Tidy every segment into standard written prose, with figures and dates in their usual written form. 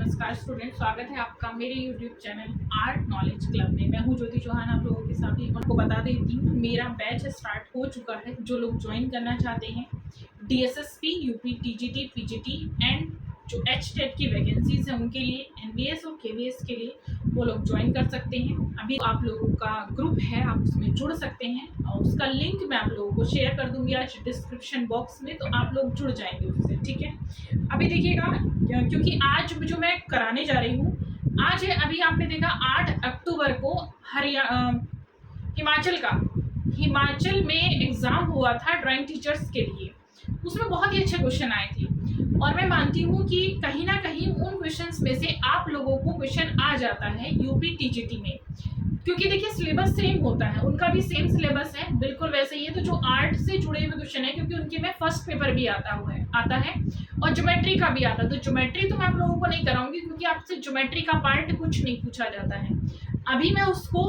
नमस्कार स्टूडेंट, स्वागत है आपका मेरे YouTube channel art knowledge club में। मैं हूं ज्योति चौहान। आप लोगों के साथ ही आपको बता देती हूँ, मेरा बैच स्टार्ट हो चुका है। जो लोग ज्वाइन करना चाहते हैं DSSP, UP, TGT, PGT and जो एचटेट की वैकेंसीज हैं उनके लिए, एनबीएस और केवीएस के लिए वो लोग ज्वाइन कर सकते हैं। अभी आप लोगों का ग्रुप है, आप उसमें जुड़ सकते हैं और उसका लिंक मैं आप लोगों को शेयर कर दूंगी आज डिस्क्रिप्शन बॉक्स में, तो आप लोग जुड़ जाएंगे उससे। ठीक है, अभी देखिएगा, क्योंकि आज जो मैं कराने जा रही हूँ आज है, अभी आपने देखा 8 अक्टूबर को हिमाचल में एग्जाम हुआ था ड्राइंग टीचर्स के लिए। उसमें बहुत ही अच्छे क्वेश्चन आए थे और मैं मानती हूँ कि कहीं ना कहीं उन क्वेश्चंस में से आप लोगों को क्वेश्चन आ जाता है यूपी टीजीटी में, क्योंकि देखिए सिलेबस सेम होता है, उनका भी सेम सिलेबस है, बिल्कुल वैसे ही है। तो जो आर्ट से जुड़े हुए क्वेश्चन है, क्योंकि उनके में फर्स्ट पेपर भी आता है और ज्योमेट्री का भी आता है। तो ज्योमेट्री तो मैं आप लोगों को नहीं कराऊंगी, क्योंकि आपसे ज्योमेट्री का पार्ट कुछ नहीं पूछा जाता है। अभी मैं उसको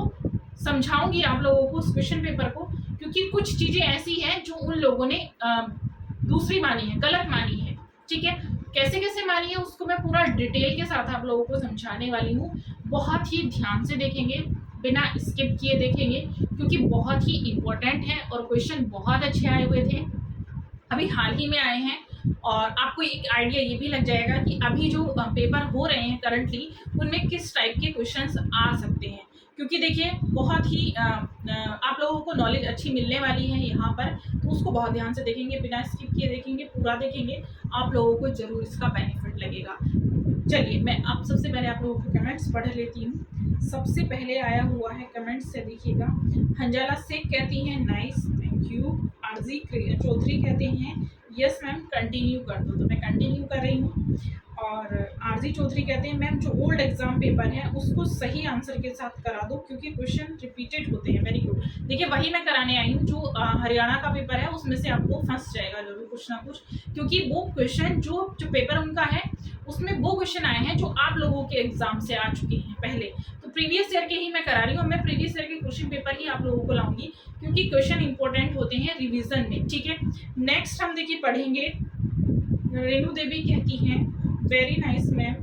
समझाऊंगी आप लोगों को उस क्वेश्चन पेपर को, क्योंकि कुछ चीजें ऐसी हैं जो उन लोगों ने दूसरी मानी है, गलत मानी है। ठीक है, कैसे कैसे मानी है उसको मैं पूरा डिटेल के साथ आप लोगों को समझाने वाली हूँ। बहुत ही ध्यान से देखेंगे, बिना स्किप किए देखेंगे, क्योंकि बहुत ही इम्पोर्टेंट है और क्वेश्चन बहुत अच्छे आए हुए थे, अभी हाल ही में आए हैं। और आपको एक आइडिया ये भी लग जाएगा कि अभी जो पेपर हो रहे हैं करंटली, उनमें किस टाइप के क्वेश्चंस आ सकते हैं। क्योंकि देखिए बहुत ही आप लोगों को नॉलेज अच्छी मिलने वाली है यहाँ पर, तो उसको बहुत ध्यान से देखेंगे, बिना स्किप किए देखेंगे, पूरा देखेंगे, आप लोगों को जरूर इसका बेनिफिट लगेगा। चलिए मैं आप सबसे पहले आप लोगों के कमेंट्स पढ़ लेती हूँ। सबसे पहले आया हुआ है कमेंट्स से, देखिएगा। हंजाला शेख कहती हैं nice, thank you. RG Chaudhary कहते हैं यस मैम कंटिन्यू कर दो, तो मैं कंटिन्यू कर रही हूँ। और आरजी चौधरी कहते हैं मैम जो ओल्ड एग्जाम पेपर है उसको सही आंसर के साथ करा दो, क्योंकि क्वेश्चन रिपीटेड होते हैं। वेरी गुड, देखिए वही मैं कराने आई हूँ। जो हरियाणा का पेपर है उसमें से आपको फंस जाएगा जरूर कुछ ना कुछ, क्योंकि वो क्वेश्चन जो पेपर उनका है उसमें वो क्वेश्चन आए हैं जो आप लोगों के एग्जाम से आ चुके हैं पहले। तो प्रीवियस ईयर के ही मैं करा रही हूँ, मैं प्रीवियस ईयर के क्वेश्चन पेपर ही आप लोगों को लाऊंगी, क्योंकि क्वेश्चन इंपॉर्टेंट होते हैं रिवीजन में। ठीक है, नेक्स्ट हम देखिए पढ़ेंगे। रेणु देवी कहती हैं very nice ma'am.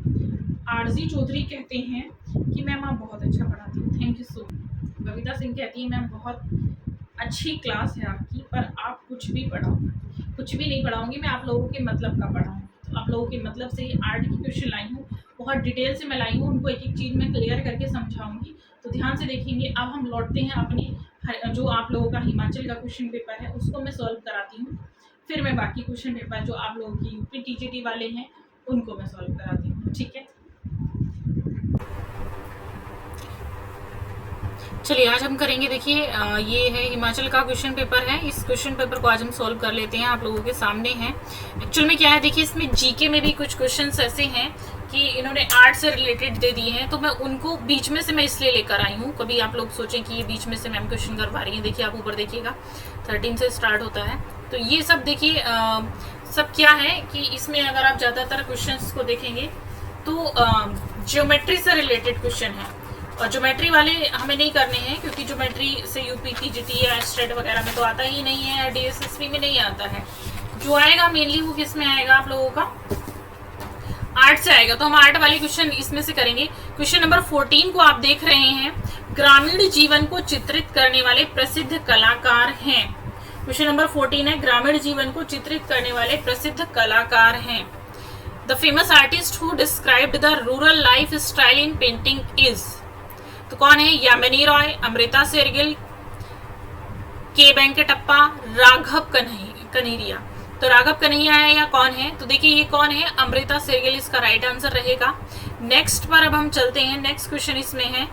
RG Chaudhary कहते हैं कि मैम आप बहुत अच्छा पढ़ाती हो, thank you so much. Babita Singh कहती है मैम बहुत अच्छी क्लास है आपकी, पर आप कुछ भी पढ़ाओ। कुछ भी नहीं पढ़ाऊंगी मैं, आप लोगों के मतलब का पढ़ाऊँ। तो आप लोगों के मतलब से ही आर्ट की क्वेश्चन लाई हूँ, बहुत डिटेल से मैं लाई हूँ, उनको एक एक चीज़ में क्लियर करके समझाऊंगी। तो ध्यान से देखेंगे। अब हम लौटते हैं अपने जो आप लोगों का हिमाचल का क्वेश्चन पेपर है उसको मैं सॉल्व कराती हूँ, फिर मैं बाकी क्वेश्चन पेपर जो आप लोगों की यूपी टीजीटी वाले हैं उनको मैं सॉल्व कराती हूँ। ठीक है, चलिए आज हम करेंगे। देखिए ये है हिमाचल का क्वेश्चन पेपर है, इस क्वेश्चन पेपर को आज हम सॉल्व कर लेते हैं। आप लोगों के सामने है। एक्चुअल में क्या है, देखिए इसमें जीके में भी कुछ क्वेश्चंस ऐसे हैं कि इन्होंने आर्ट से रिलेटेड दे दिए हैं, तो मैं उनको बीच में से मैं इसलिए लेकर आई हूँ। कभी आप लोग सोचें कि ये बीच में से मैम क्वेश्चन करवा रही है। देखिए आप ऊपर देखिएगा 13 से स्टार्ट होता है, तो ये सब देखिए सब क्या है कि इसमें अगर आप ज़्यादातर क्वेश्चंस को देखेंगे तो ज्योमेट्री से रिलेटेड क्वेश्चन है, और ज्योमेट्री वाले हमें नहीं करने हैं, क्योंकि ज्योमेट्री से यूपी टीजीटी या स्टेट वगैरह में तो आता ही नहीं है, या डीएसएसपी में नहीं आता है। जो आएगा मेनली वो किस में आएगा, आप लोगों का आर्ट से आएगा। तो हम आर्ट वाले क्वेश्चन इसमें से करेंगे। क्वेश्चन नंबर 14 को आप देख रहे हैं, ग्रामीण जीवन को चित्रित करने वाले प्रसिद्ध कलाकार हैं। क्वेश्चन नंबर 14 है, ग्रामीण जीवन को चित्रित करने वाले प्रसिद्ध कलाकार हैं। The famous artist who described the rural life style in painting is, तो कौन है, यामिनी रॉय, अमृता शेरगिल, के वेंकटप्पा, राघव कन्हैया। तो राघव कन्हैया है या कौन है, तो देखिए ये कौन है, अमृता शेरगिल इसका राइट आंसर रहेगा। नेक्स्ट पर अब हम चलते हैं, नेक्स्ट क्वेश्चन इसमें है,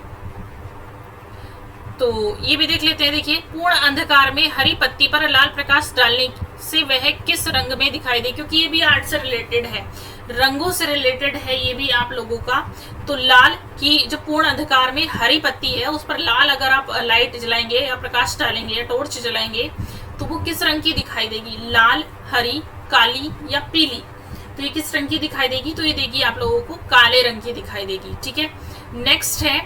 तो ये भी देख लेते हैं। देखिए पूर्ण अंधकार में हरी पत्ती पर लाल प्रकाश डालने से वह किस रंग में दिखाई दे, क्योंकि ये भी आर्ट से रिलेटेड है, रंगों से रिलेटेड है ये भी आप लोगों का। तो लाल की जो पूर्ण अंधकार में हरी पत्ती है उस पर लाल अगर आप लाइट जलाएंगे या प्रकाश डालेंगे या टॉर्च जलाएंगे तो वो किस रंग की दिखाई देगी, लाल, हरी, काली या पीली। तो ये किस रंग की दिखाई देगी, तो ये देगी आप लोगों को काले रंग की दिखाई देगी। ठीक है, नेक्स्ट है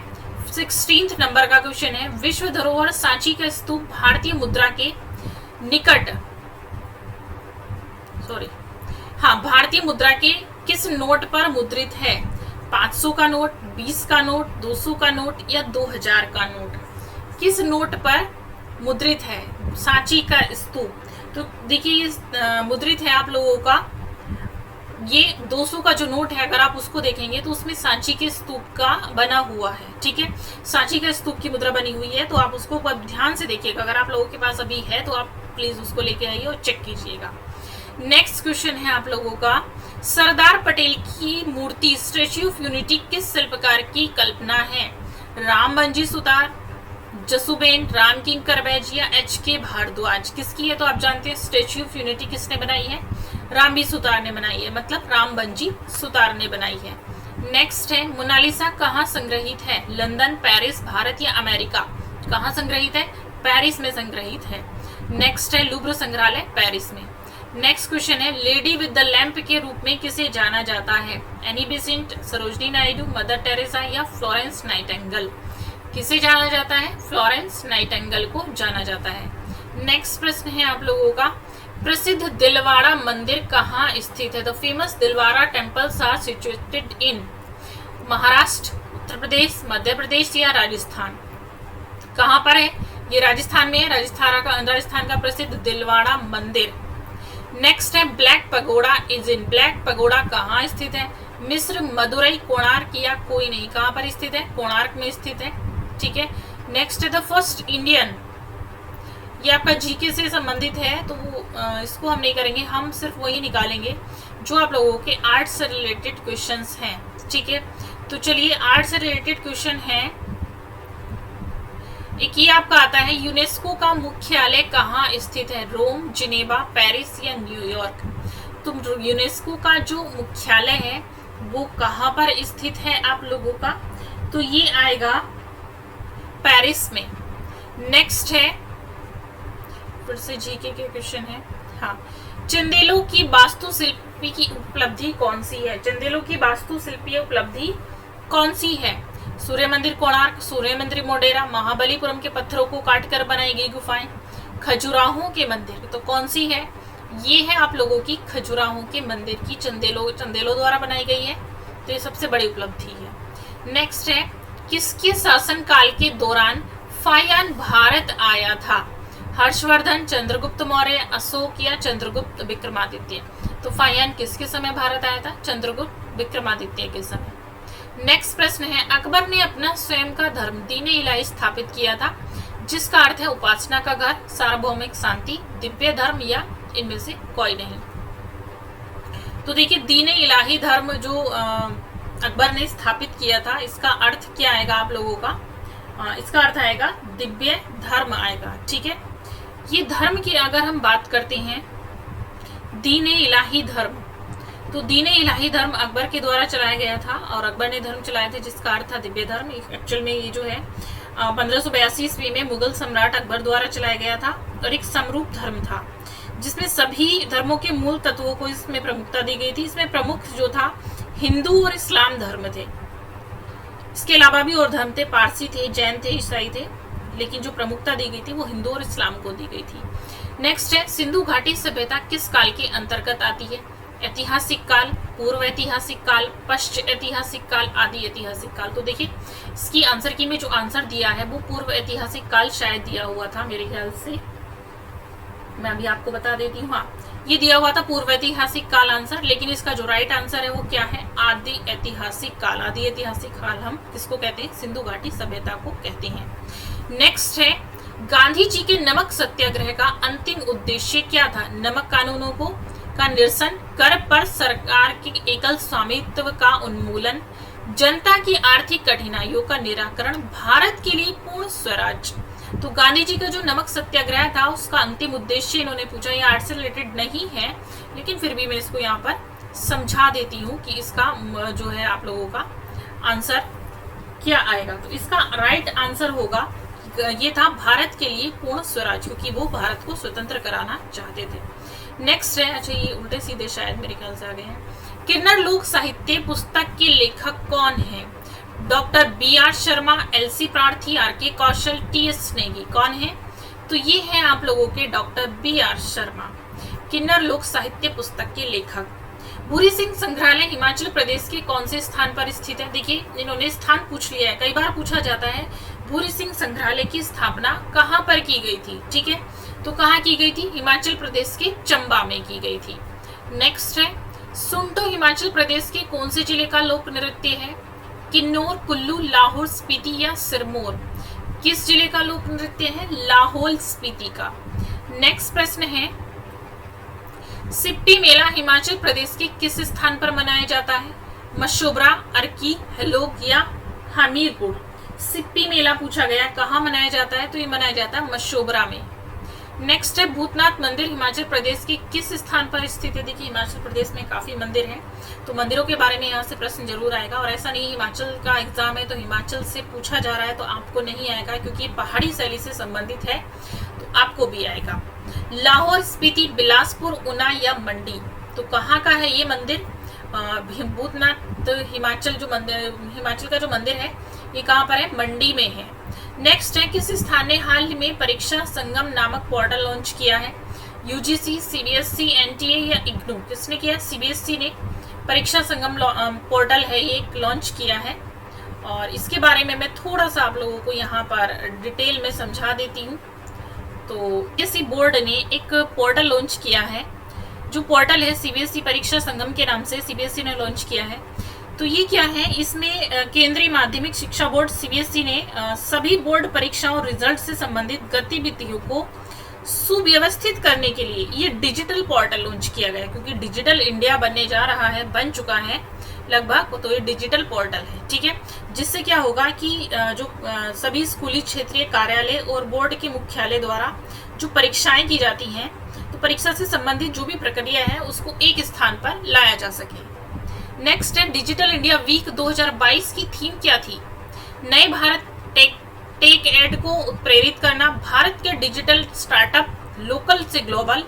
16 नंबर का क्वेश्चन है, विश्व धरोहर सांची का स्तूप भारतीय मुद्रा के निकट, भारतीय मुद्रा के किस नोट पर मुद्रित है। 500 का नोट, 20 का नोट, 200 का नोट या 2000 का नोट किस नोट पर मुद्रित है? सांची का स्तूप। तो देखिए ये मुद्रित है आप लोगों का, ये 200 का जो नोट है अगर आप उसको देखेंगे तो उसमें सांची के स्तूप का बना हुआ है। ठीक है, सांची के स्तूप की मुद्रा बनी हुई है, तो आप उसको ध्यान से देखिएगा। अगर आप लोगों के पास अभी है तो आप प्लीज उसको लेके आइए और चेक कीजिएगा। नेक्स्ट क्वेश्चन है आप लोगों का, सरदार पटेल की मूर्ति स्टैच्यू ऑफ यूनिटी किस शिल्पकार की कल्पना है? रामबंजी सुतार, जसुबेन, राम किंकर बैज या एच.के. भारद्वाज। किसकी है? तो आप जानते हैं स्टैच्यू ऑफ यूनिटी किसने बनाई है? रामबी सुतार ने बनाई है, मतलब रामबंजी सुतार ने बनाई है। नेक्स्ट है, मोनालिसा कहाँ संग्रहित है? लंदन, पेरिस, भारत या अमेरिका? कहाँ संग्रहित है? पेरिस में संग्रहित है। नेक्स्ट है, लुव्र संग्रहालय पेरिस में। नेक्स्ट क्वेश्चन है, लेडी विद द लैंप के रूप में किसे जाना जाता है? Annie Besant, Sarojini Naidu, mother Teresa या फ्लोरेंस नाइटिंगेल? किसे जाना जाता है? फ्लोरेंस नाइटिंगेल को जाना जाता है। नेक्स्ट प्रश्न है आप लोगों का, प्रसिद्ध दिलवाड़ा मंदिर कहाँ स्थित है? The famous Dilwara temples are situated in Maharashtra, Uttar Pradesh, Madhya Pradesh या राजस्थान? कहाँ पर है? ये राजस्थान में है। राजस्थान का प्रसिद्ध दिलवाड़ा मंदिर। नेक्स्ट है, black pagoda is in, black pagoda कहाँ स्थित है? मिस्र, मदुरई, कोणार्क या कोई नहीं? कहाँ पर स्थित है? कोणार्क में स्थित है। ठीक है। नेक्स्ट है, द फर्स्ट इंडियन, ये आपका जीके से संबंधित है तो इसको हम नहीं करेंगे, हम सिर्फ वही निकालेंगे जो आप लोगों के आर्ट से रिलेटेड क्वेश्चंस हैं। ठीक है, तो चलिए आर्ट से रिलेटेड क्वेश्चन है। एक ये आपका आता है, यूनेस्को का मुख्यालय कहाँ स्थित है? रोम, जिनेवा, पेरिस या न्यूयॉर्क? तो यूनेस्को का जो मुख्यालय है वो कहाँ पर स्थित है आप लोगों का? तो ये आएगा पेरिस में। नेक्स्ट है, फिर से जीके के क्वेश्चन है। हाँ, चंदेलों की वास्तुशिल्पी की उपलब्धि कौन सी है? चंदेलों की वास्तुशिल्पीय उपलब्धि कौन सी है? सूर्य मंदिर कोणार्क, सूर्य मंदिर मोढेरा, महाबलीपुरम के पत्थरों को काटकर बनाई गई गुफाएं, खजुराहो के मंदिर। तो कौन सी है? ये है आप लोगों की खजुराहो के मंदिर की चंदेलों द्वारा बनाई गई है, तो ये सबसे बड़ी उपलब्धि है। नेक्स्ट है, किसके शासनकाल के दौरान फायान भारत आया था? हर्षवर्धन, चंद्रगुप्त मौर्य, अशोक या चंद्रगुप्त विक्रमादित्य? तो फायान किसके समय भारत आया था? चंद्रगुप्त विक्रमादित्य के समय। नेक्स्ट प्रश्न है, अकबर ने अपना स्वयं का धर्म दीन इलाही स्थापित किया था, जिसका अर्थ है उपासना का घर, सार्वभौमिक शांति, दिव्य धर्म या इनमें से कोई नहीं? तो देखिए, दीन इलाही धर्म जो अकबर ने स्थापित किया था, इसका अर्थ क्या आएगा आप लोगों का? इसका अर्थ आएगा दिव्य धर्म आएगा। ठीक है, ये धर्म की अगर हम बात करते हैं, दीन इलाही धर्म, तो दीन इलाही धर्म अकबर के द्वारा चलाया गया था और अकबर ने धर्म चलाया था जिसका अर्थ था दिव्य धर्म। एक्चुअल में ये जो है 1582 ईस्वी में मुगल सम्राट अकबर द्वारा चलाया गया था और एक समरूप धर्म था जिसमें सभी धर्मों के मूल तत्वों को इसमें प्रमुखता दी गई थी। इसमें प्रमुख जो था हिंदू और इस्लाम धर्म थे, इसके अलावा भी और धर्म थे, पारसी थे, जैन थे, ईसाई थे, लेकिन जो प्रमुखता दी गई थी वो हिंदू और इस्लाम को दी गई थी। नेक्स्ट है, सिंधु घाटी सभ्यता किस काल के अंतर्गत आती है? ऐतिहासिक काल, पूर्व ऐतिहासिक काल, पश्चिम ऐतिहासिक काल, आदि ऐतिहासिक काल? तो देखिए, इसकी आंसर की में जो आंसर दिया है वो पूर्व ऐतिहासिक काल शायद दिया हुआ था मेरे ख्याल से, मैं अभी आपको बता देती हूँ। हाँ, ये दिया हुआ था पूर्व ऐतिहासिक काल आंसर, लेकिन इसका जो राइट आंसर है वो क्या है? आदि ऐतिहासिक काल। आदि ऐतिहासिक काल हम किसको कहते हैं? सिंधु घाटी सभ्यता को कहते हैं। नेक्स्ट है, गांधी जी के नमक सत्याग्रह का अंतिम उद्देश्य क्या था? नमक कानूनों का निरसन, कर पर सरकार के एकल स्वामित्व का उन्मूलन, जनता की आर्थिक कठिनाइयों का निराकरण, भारत के लिए पूर्ण स्वराज। तो गांधी जी का जो नमक सत्याग्रह था उसका अंतिम उद्देश्य इन्होंने पूछा। ये आर्ट से रिलेटेड नहीं है, लेकिन फिर भी मैं इसको यहाँ पर समझा देती हूँ कि इसका जो है आप लोगों का आंसर क्या आएगा। तो इसका राइट आंसर होगा, ये था भारत के लिए पूर्ण स्वराज, क्योंकि वो भारत को स्वतंत्र कराना चाहते थे। नेक्स्ट है, अच्छा ये उल्टे सीधे शायद मेरे ख्याल से आ गए हैं। किन्नर लोक साहित्य पुस्तक के लेखक कौन है? Doctor B R. Sharma, L C. Prarthi, R K. Kaushal, T S. Negi? कौन है? तो ये है आप लोगों के डॉक्टर बी.आर. शर्मा, किन्नर लोक साहित्य पुस्तक के लेखक। भूरी सिंह संग्रहालय हिमाचल प्रदेश के कौन से स्थान पर स्थित है? देखिए इन्होंने स्थान पूछ लिया है, कई बार पूछा जाता है भूरी सिंह संग्रहालय की स्थापना कहाँ पर की गई थी। ठीक है, तो कहाँ की गई थी? हिमाचल प्रदेश के चंबा में की गई थी। नेक्स्ट है, सुंटो हिमाचल प्रदेश के कौन से जिले का लोक नृत्य है? किन्नौर, कुल्लू, लाहौल स्पीति या सिरमौर? किस जिले का लोक नृत्य है? लाहौल स्पीति का। नेक्स्ट प्रश्न है, सिप्पी मेला हिमाचल प्रदेश के किस स्थान पर मनाया जाता है? मशोबरा, अर्की, हेलोक या हमीरपुर? सिप्पी मेला पूछा गया, कहाँ मनाया जाता है? तो ये मनाया जाता है मशोबरा में। नेक्स्ट है, भूतनाथ मंदिर हिमाचल प्रदेश के किस स्थान पर स्थित है? देखिए हिमाचल प्रदेश में काफी मंदिर हैं, तो मंदिरों के बारे में यहाँ से प्रश्न जरूर आएगा। और ऐसा नहीं हिमाचल का एग्जाम है तो हिमाचल से पूछा जा रहा है तो आपको नहीं आएगा, क्योंकि पहाड़ी शैली से संबंधित है तो आपको भी आएगा। लाहौल स्पीति, बिलासपुर, ऊना या मंडी? तो कहाँ का है ये मंदिर? भूतनाथ हिमाचल का जो मंदिर है ये कहाँ पर है? मंडी में है। नेक्स्ट है, किस स्थान ने हाल में परीक्षा संगम नामक पोर्टल लॉन्च किया है? यूजीसी, सीबीएसई, एनटीए या इग्नू? किसने किया? सीबीएसई ने परीक्षा संगम पोर्टल है ये लॉन्च किया है। और इसके बारे में मैं थोड़ा सा आप लोगों को यहाँ पर डिटेल में समझा देती हूँ। तो सीबीएसई बोर्ड ने एक पोर्टल लॉन्च किया है, जो पोर्टल है सीबीएसई परीक्षा संगम के नाम से सीबीएसई ने लॉन्च किया है। तो ये क्या है? इसमें केंद्रीय माध्यमिक शिक्षा बोर्ड सीबीएसई ने सभी बोर्ड परीक्षाओं रिजल्ट से संबंधित गतिविधियों को सुव्यवस्थित करने के लिए ये डिजिटल पोर्टल लॉन्च किया गया, क्योंकि डिजिटल इंडिया बनने जा रहा है, बन चुका है लगभग, तो ये डिजिटल पोर्टल है। ठीक है, जिससे क्या होगा कि जो सभी स्कूली क्षेत्रीय कार्यालय और बोर्ड के मुख्यालय द्वारा जो परीक्षाएं की जाती हैं, तो परीक्षा से संबंधित जो भी प्रक्रिया है उसको एक स्थान पर लाया जा सके। नेक्स्ट है, डिजिटल इंडिया वीक 2022 की थीम क्या थी? नए भारत टेक एड को उत्प्रेरित करना, भारत के डिजिटल स्टार्टअप, लोकल से ग्लोबल,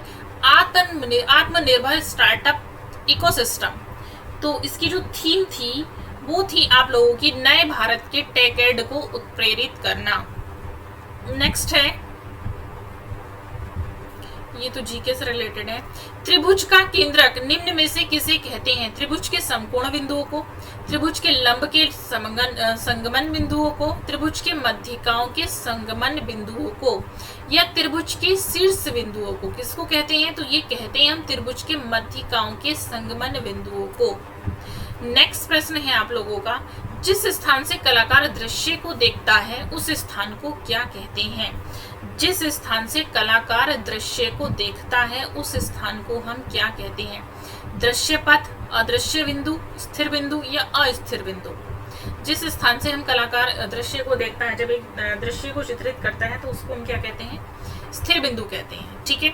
आत्मनिर्भर स्टार्टअप इकोसिस्टम। तो इसकी जो थीम थी वो थी आप लोगों की नए भारत के टेक एड को उत्प्रेरित करना। नेक्स्ट है, ये तो जीके से रिलेटेड है। त्रिभुज का केंद्रक निम्न में से किसे कहते हैं? त्रिभुज के समकोण बिंदुओं को, त्रिभुज के लंब के संगमन बिंदुओं को, त्रिभुज के मध्यिकाओं के संगमन बिंदुओं को, या त्रिभुज के शीर्ष बिंदुओं को? किसको कहते हैं? तो ये कहते हैं हम त्रिभुज के मध्यिकाओं के संगमन बिंदुओं को। नेक्स्ट प्रश्न है आप लोगों का, जिस स्थान से कलाकार दृश्य को देखता है उस स्थान को क्या कहते हैं? जिस स्थान से कलाकार दृश्य को देखता है उस स्थान को हम क्या कहते हैं? दृश्य पथ, अदृश्य बिंदु, स्थिर बिंदु या अस्थिर बिंदु? जिस स्थान से हम कलाकार दृश्य को देखता है, जब एक दृश्य को चित्रित करता है तो उसको हम क्या कहते हैं? स्थिर बिंदु कहते हैं। ठीक है,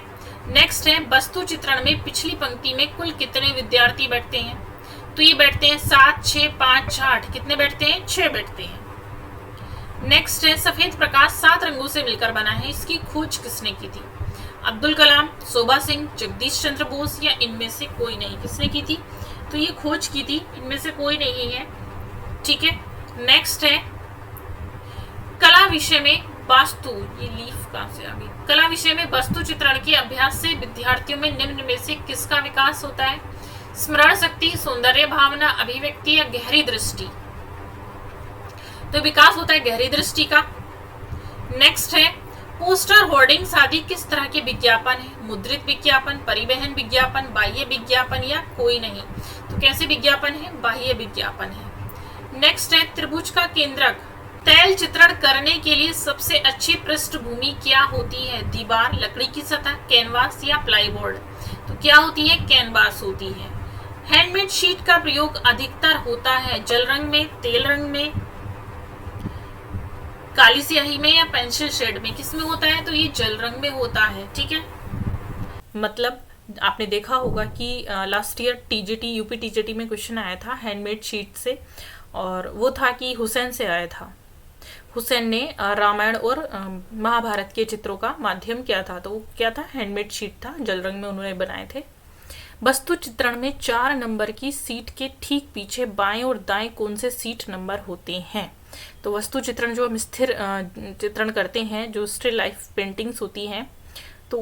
नेक्स्ट है, वस्तु चित्रण में पिछली पंक्ति में कुल कितने विद्यार्थी बैठते हैं? तो ये बैठते हैं 7, 6, 5, 8। कितने बैठते हैं? 6 बैठते हैं। नेक्स्ट है, सफेद प्रकाश 7 रंगों से मिलकर बना है, इसकी खोज किसने की थी? अब्दुल कलाम, शोभा सिंह, जगदीश चंद्र बोस या इनमें से कोई नहीं? किसने की थी? तो ये खोज की थी, इनमें से कोई नहीं है। ठीक है, नेक्स्ट है, कला विषय में वास्तु, ये लीफ कहां से आ गई? कला विषय में वस्तु चित्रण के अभ्यास से विद्यार्थियों में निम्न में से किसका विकास होता है? स्मरण शक्ति, सौंदर्य भावना, अभिव्यक्ति या गहरी दृष्टि? तो विकास होता है गहरी दृष्टि का। नेक्स्ट है, पोस्टर, होर्डिंग्स आदि किस तरह के विज्ञापन है? मुद्रित विज्ञापन, परिवहन विज्ञापन, बाह्य विज्ञापन या कोई नहीं? तो कैसे विज्ञापन है? बाह्य विज्ञापन है। नेक्स्ट है, त्रिभुज का केंद्रक तैल चित्रण करने के लिए सबसे अच्छी पृष्ठभूमि क्या होती है? दीवार, लकड़ी की सतह, कैनवास या प्लाईबोर्ड? तो क्या होती है? कैनवास होती है। हैंडमेड शीट का प्रयोग अधिकतर होता है जल रंग में, तेल रंग में, काली स्याही में या पेंसिल शेड में? किसमें होता है? तो ये जल रंग में होता है। ठीक है, मतलब आपने देखा होगा कि last year TGT, UP TGT में क्वेश्चन आया था हैंडमेड शीट से, और वो था कि हुसैन से आया था। हुसैन ने रामायण और महाभारत के चित्रों का माध्यम किया था, तो वो क्या था? हैंडमेड शीट था, जल रंग में उन्होंने बनाए थे। वस्तु चित्रण में 4 नंबर की सीट के ठीक पीछे बाएं और दाएं कौन से सीट नंबर होते हैं? तो वस्तु चित्रण जो हम स्थिर चित्रण करते हैं, जो स्टिल लाइफ पेंटिंग्स होती हैं, तो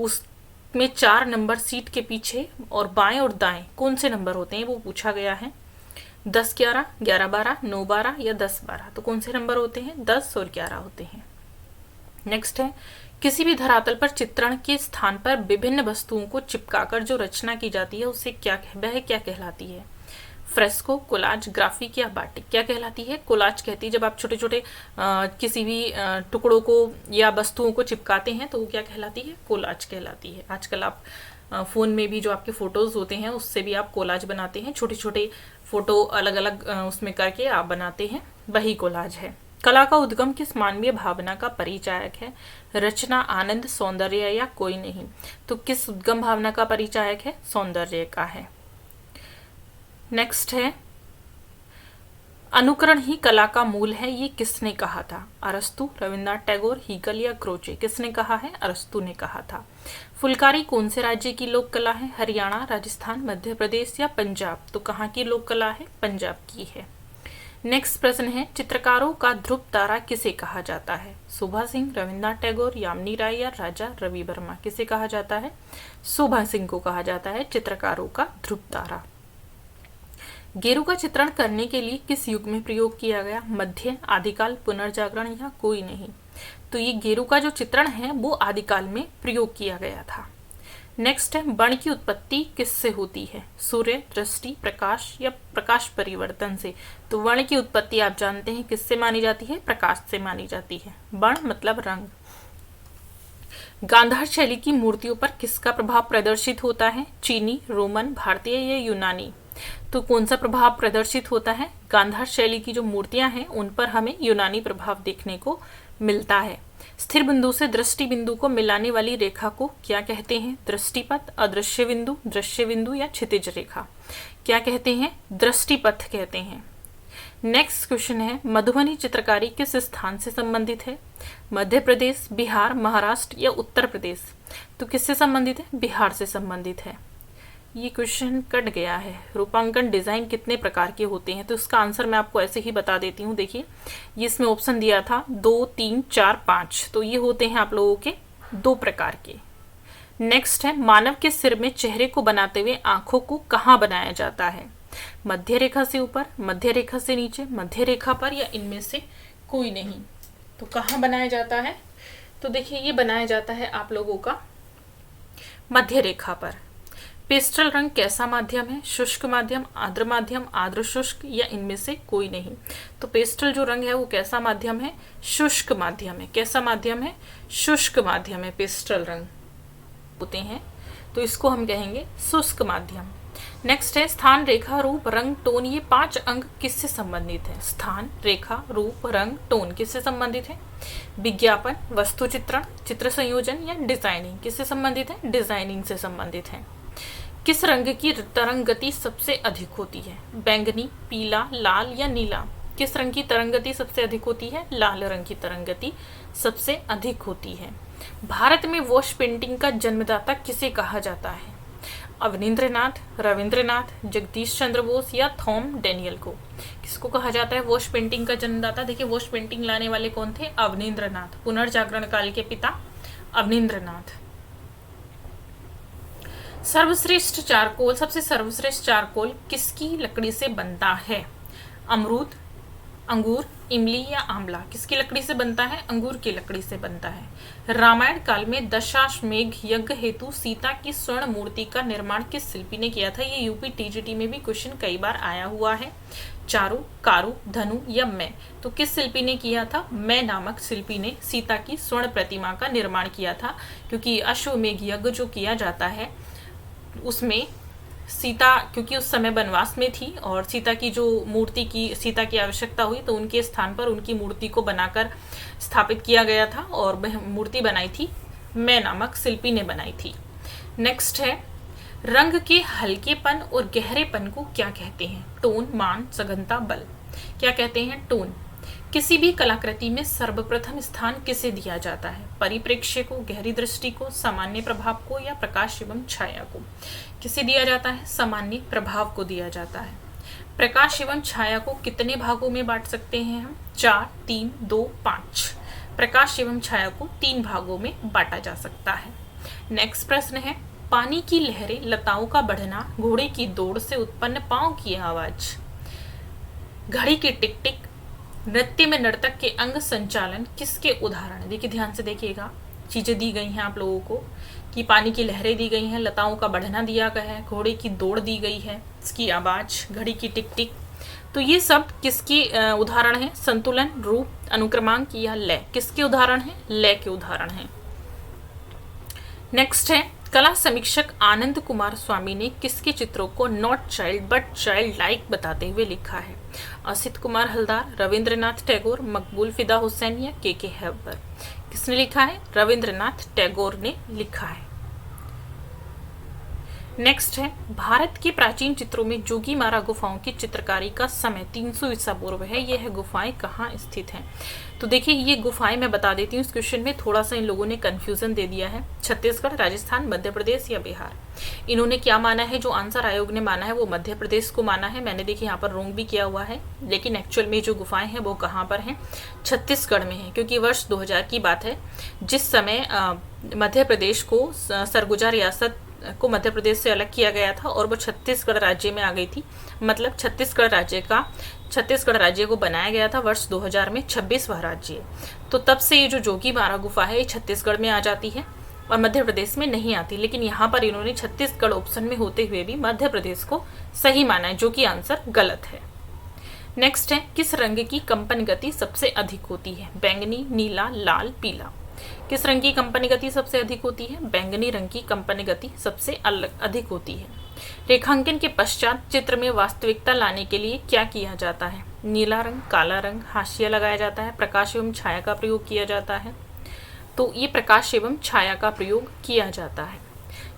में 4 नंबर सीट के पीछे और बाएं और दाएं कौन से नंबर होते हैं वो पूछा गया है। 10 11, 11 12, 9 12 या 10 12। तो कौन से नंबर होते हैं? 10 और 11 होते हैं। नेक्स्ट है, किसी भी धरातल पर चित्रण के स्थान पर विभिन्न वस्तुओं को चिपकाकर जो रचना की जाती है उसे क्या कहलाती है? फ्रेस्को, कोलाज, ग्राफिक या बाटिक। क्या कहलाती है? कोलाज कहती है। जब आप छोटे छोटे किसी भी टुकड़ों को या वस्तुओं को चिपकाते हैं तो वो क्या कहलाती है? कोलाज कहलाती है। आजकल आप फ़ोन में भी जो आपके फ़ोटोज़ होते हैं उससे भी आप कोलाज बनाते हैं, छोटे छोटे फ़ोटो अलग अलग उसमें करके आप बनाते हैं, वही कोलाज है। कला का उद्गम किस मानवीय भावना का परिचायक है? रचना, आनंद, सौंदर्य या कोई नहीं। तो किस उद्गम भावना का परिचायक है? सौंदर्य का है। नेक्स्ट है, अनुकरण ही कला का मूल है, ये किसने कहा था? अरस्तु, रविन्द्रनाथ टैगोर, हीगल या क्रोचे। किसने कहा है? अरस्तु ने कहा था। फुलकारी कौन से राज्य की लोक कला है? हरियाणा, राजस्थान, मध्य प्रदेश या पंजाब। तो कहाँ की लोक कला है? पंजाब की है। नेक्स्ट प्रश्न है, चित्रकारों का ध्रुव तारा किसे कहा जाता है? शोभा सिंह, रविन्द्रनाथ टैगोर, यामिनी राय या राजा रवि वर्मा। किसे कहा जाता है? शोभा सिंह को कहा जाता है चित्रकारों का ध्रुव तारा। गेरू का चित्रण करने के लिए किस युग में प्रयोग किया गया? मध्य, आदिकाल, पुनर्जागरण या कोई नहीं। तो ये गेरू का जो चित्रण है वो आदिकाल में प्रयोग किया गया था। नेक्स्ट है, वर्ण की उत्पत्ति किससे होती है? सूर्य, दृष्टि, प्रकाश या प्रकाश परिवर्तन से। तो वर्ण की उत्पत्ति आप जानते हैं किससे मानी जाती है? प्रकाश से मानी जाती है। वर्ण मतलब रंग। गांधार शैली की मूर्तियों पर किसका प्रभाव प्रदर्शित होता है? चीनी, रोमन, भारतीय या यूनानी। तो कौन सा प्रभाव प्रदर्शित होता है? गांधार शैली की जो मूर्तियां हैं उन पर हमें यूनानी प्रभाव देखने को मिलता है। स्थिर बिंदु से दृष्टि बिंदु को मिलाने वाली रेखा को क्या कहते हैं? दृष्टिपथ, अदृश्य बिंदु, दृश्य बिंदु या क्षितिज रेखा। क्या कहते हैं? दृष्टिपथ कहते हैं। नेक्स्ट क्वेश्चन है, मधुबनी चित्रकारी किस स्थान से संबंधित है? मध्य प्रदेश, बिहार, महाराष्ट्र या उत्तर प्रदेश। तो किससे संबंधित है? बिहार से संबंधित है। ये क्वेश्चन कट गया है। रूपांकन डिजाइन कितने प्रकार के होते हैं? तो इसका आंसर मैं आपको ऐसे ही बता देती हूँ। देखिए, ये इसमें ऑप्शन दिया था 2 3 4 5। तो ये होते हैं आप लोगों के 2 प्रकार के। नेक्स्ट है, मानव के सिर में चेहरे को बनाते हुए आंखों को कहाँ बनाया जाता है? मध्य रेखा से ऊपर, मध्य रेखा से नीचे, मध्य रेखा पर या इनमें से कोई नहीं। तो कहाँ बनाया जाता है? तो देखिए, ये बनाया जाता है आप लोगों का मध्य रेखा पर। पेस्टल रंग कैसा माध्यम है? शुष्क माध्यम, आर्द्र शुष्क या इनमें से कोई नहीं। तो पेस्टल जो रंग है वो कैसा माध्यम है? शुष्क माध्यम है। कैसा माध्यम है? शुष्क माध्यम है। पेस्टल रंग होते हैं तो इसको हम कहेंगे शुष्क माध्यम। नेक्स्ट है, स्थान, रेखा, रूप, रंग, टोन, ये 5 अंग किससे संबंधित है? स्थान, रेखा, रूप, रंग, टोन किससे संबंधित है? विज्ञापन, वस्तु चित्रण, चित्र संयोजन या डिजाइनिंग किससे संबंधित है? डिजाइनिंग से संबंधित है। किस रंग की तरंग गति सबसे अधिक होती है? बैंगनी, पीला, लाल या नीला। किस रंग की तरंग गति सबसे अधिक होती है? लाल रंग की तरंग गति सबसे अधिक होती है। भारत में वॉश पेंटिंग का जन्मदाता किसे कहा जाता है? अवनींद्रनाथ, रविंद्रनाथ, जगदीश चंद्र बोस या थॉम डैनियल को। किसको कहा जाता है वॉश पेंटिंग का जन्मदाता? देखिए, वॉश पेंटिंग लाने वाले कौन थे? अवनींद्रनाथ। पुनर्जागरण काल के पिता अवनींद्रनाथ। सर्वश्रेष्ठ चारकोल, सबसे सर्वश्रेष्ठ चारकोल किसकी लकड़ी से बनता है? अमरूद, अंगूर, इमली या आंवला। किसकी लकड़ी से बनता है? अंगूर की लकड़ी से बनता है। रामायण काल में दशाश्वमेध यज्ञ हेतु सीता की स्वर्ण मूर्ति का निर्माण किस शिल्पी ने किया था? ये यूपी टीजीटी में भी क्वेश्चन कई बार आया हुआ है। चारु, कारू, धनु या मैं। तो किस शिल्पी ने किया था? मैं नामक शिल्पी ने सीता की स्वर्ण प्रतिमा का निर्माण किया था, क्योंकि अश्वमेध यज्ञ जो किया जाता है उसमें सीता, क्योंकि उस समय वनवास में थी और सीता की जो मूर्ति की सीता की आवश्यकता हुई तो उनके स्थान पर उनकी मूर्ति को बनाकर स्थापित किया गया था और वह मूर्ति बनाई थी मैं नामक शिल्पी ने बनाई थी। नेक्स्ट है, रंग के हल्केपन और गहरेपन को क्या कहते हैं? टोन, मान, सघनता, बल। क्या कहते हैं? टोन। किसी भी कलाकृति में सर्वप्रथम स्थान किसे दिया जाता है? परिप्रेक्ष्य को, गहरी दृष्टि को, सामान्य प्रभाव को या प्रकाश एवं छाया को। किसे दिया जाता है? सामान्य प्रभाव को दिया जाता है। प्रकाश एवं छाया को कितने भागों में बांट सकते हैं हम? 4, 3, 2, 5। प्रकाश एवं छाया को 3 भागों में बांटा जा सकता है। नेक्स्ट प्रश्न है, पानी की लहरें, लताओं का बढ़ना, घोड़े की दौड़ से उत्पन्न पाँव की आवाज, घड़ी की टिक टिक, नृत्य में नर्तक के अंग संचालन किसके उदाहरण। देखिए ध्यान से देखिएगा, चीजें दी गई हैं आप लोगों को कि पानी की लहरें दी गई हैं, लताओं का बढ़ना दिया गया है, घोड़े की दौड़ दी गई है, इसकी आवाज, घड़ी की टिक टिक। तो ये सब किसकी उदाहरण है? संतुलन, रूप, अनुक्रमांक या लय। किसके उदाहरण है? लय के उदाहरण है। नेक्स्ट है, कला समीक्षक आनंद कुमार स्वामी ने किसके चित्रों को not child but child like बताते हुए लिखा है? असित कुमार हलदार, रविंद्रनाथ टैगोर, मकबूल फिदा हुसैन या के हैबर। किसने लिखा है? रविंद्रनाथ टैगोर ने लिखा है। नेक्स्ट है, भारत के प्राचीन चित्रों में जोगीमारा गुफाओं की चित्रकारी का समय 300 ईसा पूर्व है। यह गुफाएं कहाँ स्थित हैं? तो देखिए ये गुफाएं मैं बता देती हूँ, इस क्वेश्चन में थोड़ा सा इन लोगों ने कंफ्यूजन दे दिया है। छत्तीसगढ़, राजस्थान, मध्य प्रदेश या बिहार। इन्होंने क्या माना है? जो आंसर आयोग ने माना है वो मध्य प्रदेश को माना है। मैंने देखिए यहाँ पर रोंग भी किया हुआ है, लेकिन एक्चुअल में जो गुफाएं हैं वो कहाँ पर हैं? छत्तीसगढ़ में है, क्योंकि वर्ष 2000 की बात है जिस समय मध्य प्रदेश को सरगुजा रियासत को मध्य प्रदेश से अलग किया गया था और वो छत्तीसगढ़ राज्य में आ गई थी। मतलब छत्तीसगढ़ राज्य को बनाया गया था वर्ष 2000 में 26वां राज्य। तो तब से ये जो जोगीमारा गुफा है ये छत्तीसगढ़ में आ जाती है और मध्य प्रदेश में नहीं आती, लेकिन यहाँ पर इन्होंने छत्तीसगढ़ ऑप्शन में होते हुए भी मध्य प्रदेश को सही माना है, जो कि आंसर गलत है। नेक्स्ट है, किस रंग की कंपन गति सबसे अधिक होती है? बैंगनी, नीला, लाल, पीला। किस रंग की कंपन गति सबसे अधिक होती है? बैंगनी रंग की कंपन गति सबसे अधिक होती है। रेखांकन के पश्चात चित्र में वास्तविकता लाने के लिए क्या किया जाता है? नीला रंग, काला रंग, हाशिया लगाया जाता है, प्रकाश एवं छाया का प्रयोग किया जाता है। तो ये प्रकाश एवं छाया का प्रयोग किया जाता है।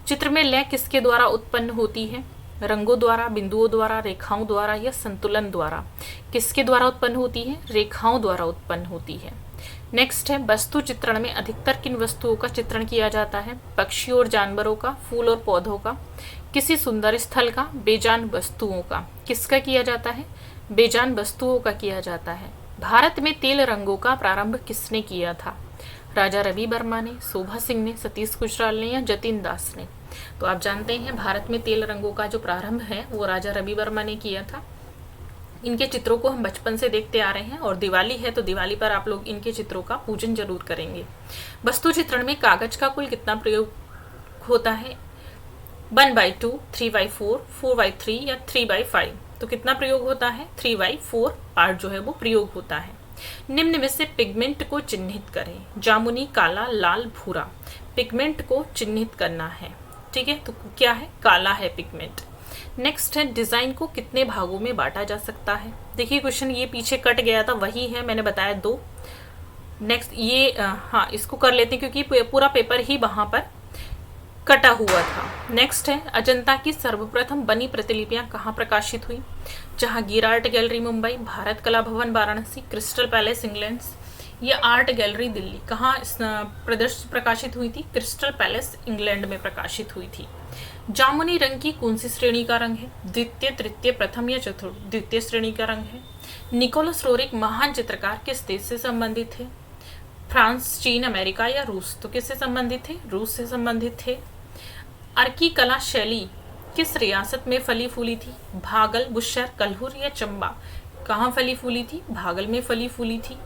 चित्र में लय किसके द्वारा उत्पन्न होती है? रंगों द्वारा, बिंदुओं द्वारा, रेखाओं द्वारा या संतुलन द्वारा। किसके द्वारा उत्पन्न होती है? रेखाओं द्वारा उत्पन्न होती है। नेक्स्ट है, वस्तु चित्रण में अधिकतर किन वस्तुओं का चित्रण किया जाता है? पक्षियों और जानवरों का, फूल और पौधों का, किसी सुंदर स्थल का, बेजान वस्तुओं का। किसका किया जाता है? बेजान वस्तुओं का किया जाता है। भारत में तेल रंगों का प्रारंभ किसने किया था? राजा रवि वर्मा ने, शोभा सिंह ने, सतीश गुजराल ने या जतिन दास ने। तो आप जानते हैं भारत में तेल रंगों का जो प्रारंभ है वो राजा रवि वर्मा ने किया था। इनके चित्रों को हम बचपन से देखते आ रहे हैं और दिवाली है तो दिवाली पर आप लोग इनके चित्रों का पूजन जरूर करेंगे। वस्तु चित्रण में कागज का कुल कितना प्रयोग होता है? 1/2, 3/4, 4/3 या 3/5। तो कितना प्रयोग होता है? 3/4 पार्ट जो है वो प्रयोग होता है। निम्न में से पिगमेंट को चिन्हित करें। जामुनी, काला, लाल, भूरा। पिगमेंट को चिन्हित करना है, ठीक है, तो क्या है? काला है पिगमेंट। नेक्स्ट है, डिजाइन को कितने भागों में बांटा जा सकता है? देखिए क्वेश्चन ये पीछे कट गया था, वही है, मैंने बताया 2। नेक्स्ट ये हाँ इसको कर लेते हैं क्योंकि पूरा पेपर ही वहां पर कटा हुआ था। नेक्स्ट है, अजंता की सर्वप्रथम बनी प्रतिलिपियां कहाँ प्रकाशित हुई? जहांगीर आर्ट गैलरी मुंबई, भारत कला भवन वाराणसी, क्रिस्टल पैलेस इंग्लैंड या आर्ट गैलरी दिल्ली। कहाँ प्रकाशित हुई थी? क्रिस्टल पैलेस इंग्लैंड में प्रकाशित हुई थी। जामुनी रंग की कौन सी श्रेणी का रंग है? द्वितीय, तृतीय, प्रथम या चतुर्थ? द्वितीय श्रेणी का रंग है। निकोलस रोरिक महान चित्रकार किस देश से संबंधित थे? फ्रांस, चीन, अमेरिका या रूस? तो किससे संबंधित थे? रूस से संबंधित थे। अर्की कला शैली किस रियासत में फली फूली थी? भागल, बुशहर, कल्हूर या चंबा? कहाँ फली फूली थी? भागल में फली फूली थी।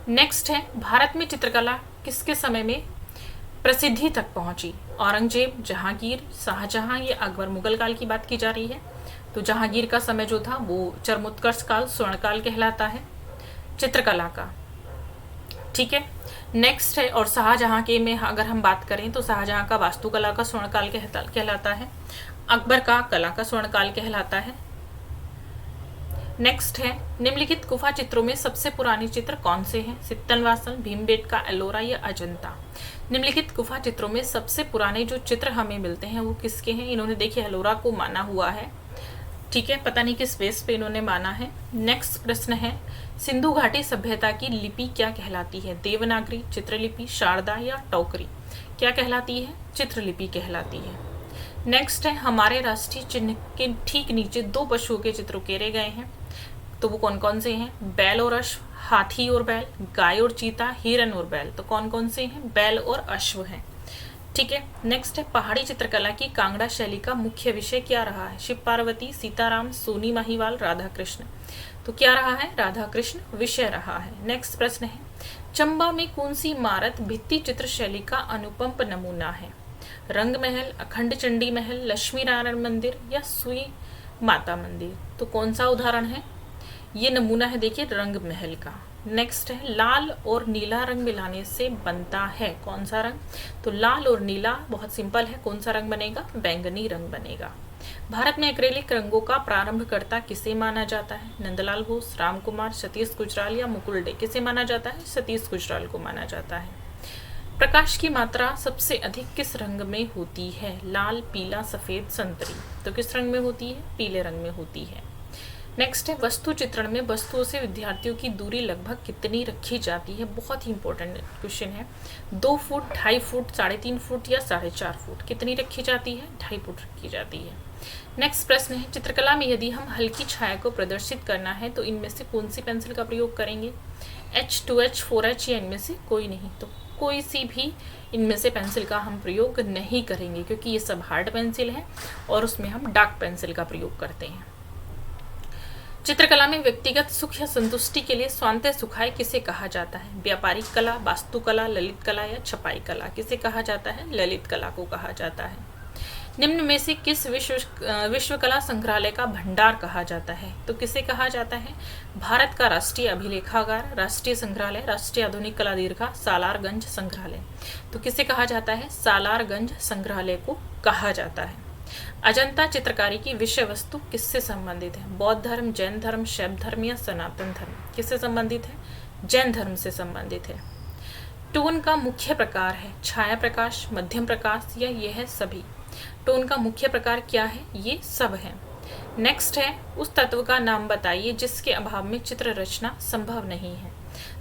नेक्स्ट है, भारत में चित्रकला किसके समय में प्रसिद्धि तक पहुंची? औरंगजेब, जहांगीर, शाहजहां या अकबर? मुगल काल की बात की जा रही है तो जहांगीर का समय जो था वो चरमोत्कर्ष काल, स्वर्णकाल कहलाता है चित्रकला का, ठीक है। नेक्स्ट है, और शाहजहां के में अगर हम बात करें तो शाहजहां का वास्तुकला का स्वर्णकाल कहलाता है, अकबर का कला का स्वर्णकाल कहलाता है। नेक्स्ट है, निम्नलिखित गुफा चित्रों में सबसे पुराने चित्र कौन से हैं? सित्तनवासल, भीमबेटका, एलोरा या अजंता? निम्नलिखित गुफा चित्रों में सबसे पुराने जो चित्र हमें मिलते हैं वो किसके हैं? इन्होंने देखिए एलोरा को माना हुआ है, ठीक है, पता नहीं किस बेस पे इन्होंने माना है। नेक्स्ट प्रश्न है, सिंधु घाटी सभ्यता की लिपि क्या कहलाती है? देवनागरी, चित्रलिपि, शारदा या टोकरी? क्या कहलाती है? चित्रलिपि कहलाती है। नेक्स्ट है, हमारे राष्ट्रीय चिन्ह के ठीक नीचे 2 पशुओं के चित्र उकेरे गए हैं, तो वो कौन कौन से हैं? बैल और अश्व, हाथी और बैल, गाय और चीता, हिरन और बैल। तो कौन कौन से हैं? बैल और अश्व हैं। ठीक है। नेक्स्ट है पहाड़ी चित्रकला की कांगड़ा शैली का मुख्य विषय क्या रहा है? शिव पार्वती, सीताराम, सोनी महिवाल, राधा कृष्ण। तो क्या रहा है? राधा कृष्ण विषय रहा है। नेक्स्ट प्रश्न है चंबा में कौन सी इमारत भित्ति चित्र शैली का अनुपम नमूना है? रंग महल, अखंड चंडी महल, लक्ष्मी नारायण मंदिर या सुई माता मंदिर। तो कौन सा उदाहरण है? ये नमूना है देखिए रंग महल का। नेक्स्ट है लाल और नीला रंग मिलाने से बनता है कौन सा रंग? तो लाल और नीला बहुत सिंपल है, कौन सा रंग बनेगा? बैंगनी रंग बनेगा। भारत में एक्रेलिक रंगों का प्रारंभकर्ता किसे माना जाता है? नंदलाल बोस, राम कुमार, सतीश गुजराल या मुकुल डे। किसे माना जाता है? सतीश गुजराल को माना जाता है। प्रकाश की मात्रा सबसे अधिक किस रंग में होती है? लाल, पीला, सफेद, संतरी। तो किस रंग में होती है? पीले रंग में होती है। नेक्स्ट है वस्तु चित्रण में वस्तुओं से विद्यार्थियों की दूरी लगभग कितनी रखी जाती है? बहुत ही इंपॉर्टेंट क्वेश्चन है। 2 फुट, 2.5 फुट, 3.5 फुट या 4.5 फुट। कितनी रखी जाती है? 2.5 फुट रखी जाती है। नेक्स्ट प्रश्न है चित्रकला में यदि हम हल्की छाया को प्रदर्शित करना है तो इनमें से कौन सी पेंसिल का प्रयोग करेंगे? H, 2H, 4H या इनमें से कोई नहीं। तो कोई सी भी इनमें से पेंसिल का हम प्रयोग नहीं करेंगे क्योंकि ये सब हार्ड पेंसिल है और उसमें हम डार्क पेंसिल का प्रयोग करते हैं। चित्रकला में व्यक्तिगत सुख या संतुष्टि के लिए स्वांतः सुखाय किसे कहा जाता है? व्यापारिक कला, वास्तुकला, ललित कला या छपाई कला। किसे कहा जाता है? ललित कला को कहा जाता है। निम्न में से किस विश्व कला संग्रहालय का भंडार कहा जाता है? तो किसे कहा जाता है? भारत का राष्ट्रीय अभिलेखागार, राष्ट्रीय संग्रहालय, राष्ट्रीय आधुनिक कला दीर्घा, सालारगंज संग्रहालय। तो किसे कहा जाता है? सालारगंज संग्रहालय को कहा जाता है। अजंता चित्रकारी की विषय वस्तु किससे संबंधित है? बौद्ध धर्म, जैन धर्म, शैव धर्म या सनातन धर्म। किससे संबंधित है? जैन धर्म से संबंधित है। टोन का मुख्य प्रकार है छाया प्रकाश, मध्यम प्रकाश या यह सभी। टोन का मुख्य प्रकार क्या है? ये सब है। नेक्स्ट है उस तत्व का नाम बताइए जिसके अभाव में चित्र रचना संभव नहीं है।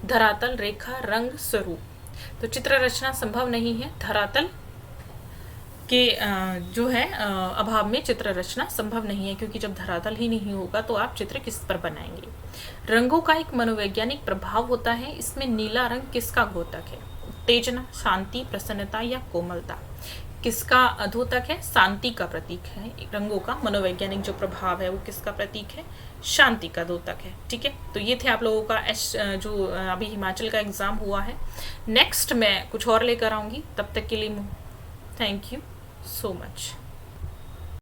धरातल, रेखा, रंग, स्वरूप। तो चित्र रचना संभव नहीं है धरातल के जो है अभाव में चित्र रचना संभव नहीं है क्योंकि जब धरातल ही नहीं होगा तो आप चित्र किस पर बनाएंगे। रंगों का एक मनोवैज्ञानिक प्रभाव होता है, इसमें नीला रंग किसका द्योतक है? उत्तेजना, शांति, प्रसन्नता या कोमलता। किसका द्योतक है? शांति का प्रतीक है। रंगों का मनोवैज्ञानिक जो प्रभाव है वो किसका प्रतीक है? शांति का द्योतक है। ठीक है, तो ये थे आप लोगों का जो अभी हिमाचल का एग्जाम हुआ है। नेक्स्ट मैं कुछ और लेकर आऊंगी, तब तक के लिए थैंक यू so much।